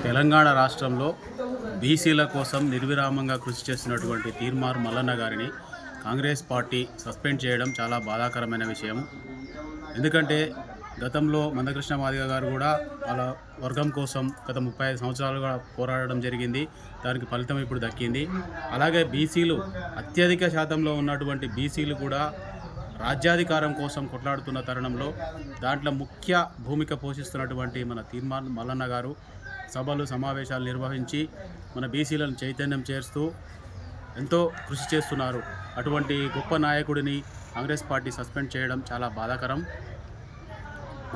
తెలంగాణ రాష్ట్రంలో బీసీల కోసం నిర్విరామంగా కృషి చేస్తున్నటువంటి తీర్మార్ మల్లన్న గారిని కాంగ్రెస్ పార్టీ సస్పెండ్ చేయడం చాలా బాధాకరమైన విషయం. ఎందుకంటే గతంలో మందకృష్ణ మాదిగ గారు కూడా వాళ్ళ వర్గం కోసం గత 35 సంవత్సరాలుగా పోరాడడం జరిగింది. దానికి ఫలితం ఇప్పుడు దక్కింది. అలాగే బీసీలు అత్యధిక శాతంలో ఉన్నటువంటి బీసీలు కూడా రాజ్యాధికారం కోసం కొట్లాడుతున్న తరుణంలో దాంట్లో ముఖ్య భూమిక పోషిస్తున్నటువంటి మన తీర్మార్ మల్లన్న గారు సభలు సమావేశాలు నిర్వహించి మన బీసీలను చైతన్యం చేస్తూ ఎంతో కృషి చేస్తున్నారు. అటువంటి గొప్ప నాయకుడిని కాంగ్రెస్ పార్టీ సస్పెండ్ చేయడం చాలా బాధాకరం.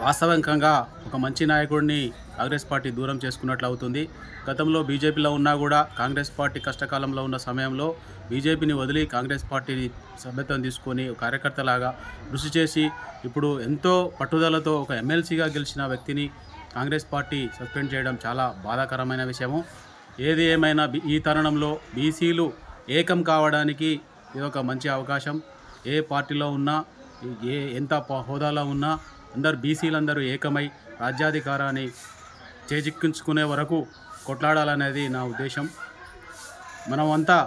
వాస్తవికంగా ఒక మంచి నాయకుడిని కాంగ్రెస్ పార్టీ దూరం చేసుకున్నట్లు అవుతుంది. గతంలో బీజేపీలో ఉన్నా కూడా కాంగ్రెస్ పార్టీ కష్టకాలంలో ఉన్న సమయంలో బీజేపీని వదిలి కాంగ్రెస్ పార్టీని సభ్యత్వం తీసుకొని కార్యకర్తలాగా కృషి చేసి ఇప్పుడు ఎంతో పట్టుదలతో ఒక ఎమ్మెల్సీగా గెలిచిన వ్యక్తిని కాంగ్రెస్ పార్టీ సస్పెండ్ చేయడం చాలా బాధాకరమైన విషయము. ఏది ఏమైనా ఈ తరుణంలో బీసీలు ఏకం కావడానికి ఇది ఒక మంచి అవకాశం. ఏ పార్టీలో ఉన్నా ఎంత హోదాలో ఉన్నా అందరు బీసీలందరూ ఏకమై రాజ్యాధికారాన్ని చేజిక్కించుకునే వరకు కొట్లాడాలనేది నా ఉద్దేశం. మనమంతా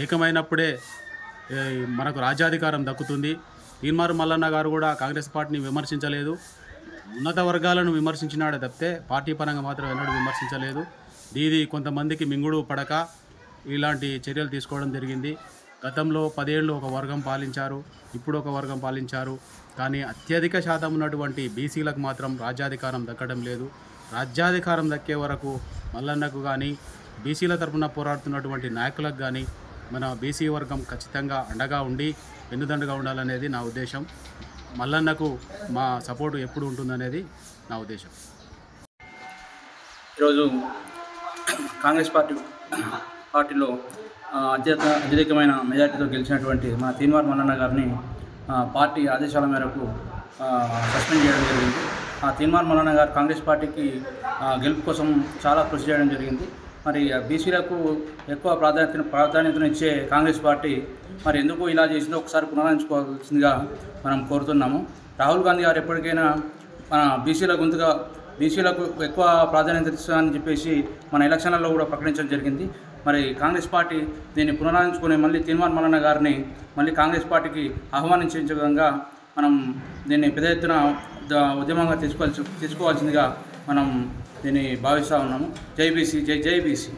ఏకమైనప్పుడే మనకు రాజ్యాధికారం దక్కుతుంది. తీర్మార్ మల్లన్న గారు కూడా కాంగ్రెస్ పార్టీని విమర్శించలేదు. ఉన్నత వర్గాలను విమర్శించినాడే తప్పితే పార్టీ పరంగా మాత్రం ఎన్నడూ విమర్శించలేదు. ఇది కొంతమందికి మింగుడు పడక ఇలాంటి చర్యలు తీసుకోవడం జరిగింది. గతంలో 10 ఏళ్ళు ఒక వర్గం పాలించారు, ఇప్పుడు ఒక వర్గం పాలించారు. కానీ అత్యధిక శాతం ఉన్నటువంటి బీసీలకు మాత్రం రాజ్యాధికారం దక్కడం లేదు. రాజ్యాధికారం దక్కే వరకు మల్లన్నకు కానీ బీసీల తరఫున పోరాడుతున్నటువంటి నాయకులకు కానీ మన బీసీ వర్గం ఖచ్చితంగా అండగా ఉండి వెన్నుదండగా ఉండాలనేది నా ఉద్దేశం. మల్లన్నకు మా సపోర్టు ఎప్పుడు ఉంటుందనేది నా ఉద్దేశం. ఈరోజు కాంగ్రెస్ పార్టీలో అత్యధికమైన మెజార్టీతో గెలిచినటువంటి మన తీర్మార్ మల్లన్న గారిని పార్టీ ఆదేశాల మేరకు సస్పెండ్ చేయడం జరిగింది. తీర్మార్ మల్లన్న గారు కాంగ్రెస్ పార్టీకి గెలుపు కోసం చాలా కృషి చేయడం జరిగింది. మరి బీసీలకు ఎక్కువ ప్రాధాన్యతనిచ్చే కాంగ్రెస్ పార్టీ మరి ఎందుకు ఇలా చేసిందో ఒకసారి పునరాలించుకోవాల్సిందిగా మనం కోరుతున్నాము. రాహుల్ గాంధీ గారు ఎప్పటికైనా మన బీసీలకు ఎక్కువ ప్రాధాన్యత ఇస్తామని చెప్పేసి మన ఎలక్షన్లలో కూడా ప్రకటించడం జరిగింది. మరి కాంగ్రెస్ పార్టీ దీన్ని పునరాలించుకుని మళ్ళీ తీర్మార్ మల్లన్న గారిని మళ్ళీ కాంగ్రెస్ పార్టీకి ఆహ్వానించే విధంగా మనం దీన్ని పెద్ద ఎత్తున ఉద్యమంగా తీసుకోవాల్సిందిగా మనం దీన్ని భావిస్తూ ఉన్నాము. జై బీసీ, జై బీసీ.